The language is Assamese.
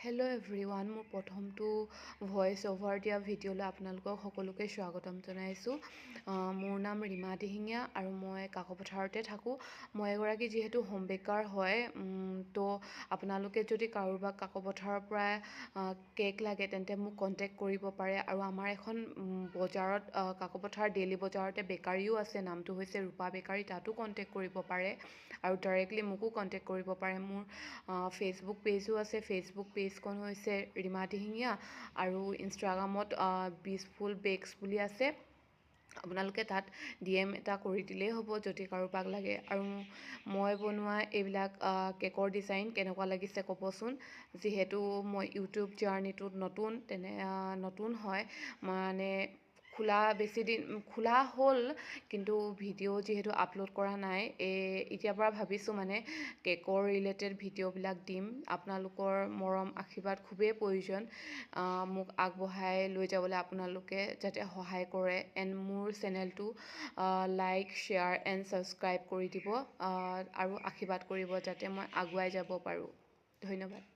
হেল্ল' এভৰিৱান, মোৰ প্ৰথমটো ভইচ অভাৰ দিয়া ভিডিঅ'লৈ আপোনালোকক সকলোকে স্বাগতম জনাইছোঁ। মোৰ নাম ৰীমা দিহিঙীয়া আৰু মই কাকপথাৰতে থাকোঁ। মই এগৰাকী যিহেতু হোম বেকাৰ হয়, তো আপোনালোকে যদি কাৰোবাক কাকপথাৰৰ পৰা কেক লাগে তেন্তে মোক কণ্টেক্ট কৰিব পাৰে। আৰু আমাৰ এখন বজাৰত কাকপথাৰ ডেইলি বজাৰতে বেকাৰীও আছে, নামটো হৈছে ৰূপা বেকাৰী, তাতো কণ্টেক্ট কৰিব পাৰে আৰু ডাইৰেক্টলি মোকো কণ্টেক্ট কৰিব পাৰে। মোৰ ফেচবুক পেজো আছে, ফেচবুক পেজখন হৈছে ৰীমা দিহিঙীয়া আৰু ইনষ্টাগ্ৰামত পিচফুল বেকছ বুলি আছে। আপোনালোকে তাত DM এটা কৰি দিলেই হ'ব যদি কাৰোবাক লাগে। আৰু মই বনোৱা এইবিলাক কেকৰ ডিজাইন কেনেকুৱা লাগিছে ক'বচোন। যিহেতু মই ইউটিউব জাৰ্নিটোত নতুন হয়, মানে খোলা হ'ল, কিন্তু ভিডিঅ' যিহেতু আপলোড কৰা নাই, এতিয়াৰ পৰা ভাবিছোঁ মানে কেকৰ ৰিলেটেড ভিডিঅ'বিলাক দিম। আপোনালোকৰ মৰম আশীৰ্বাদ খুবেই প্ৰয়োজন মোক আগবঢ়াই লৈ যাবলৈ। আপোনালোকে যাতে সহায় কৰে এণ্ড মোৰ চেনেলটো লাইক, শ্বেয়াৰ এণ্ড ছাবস্ক্ৰাইব কৰি দিব আৰু আশীৰ্বাদ কৰিব যাতে মই আগুৱাই যাব পাৰোঁ। ধন্যবাদ।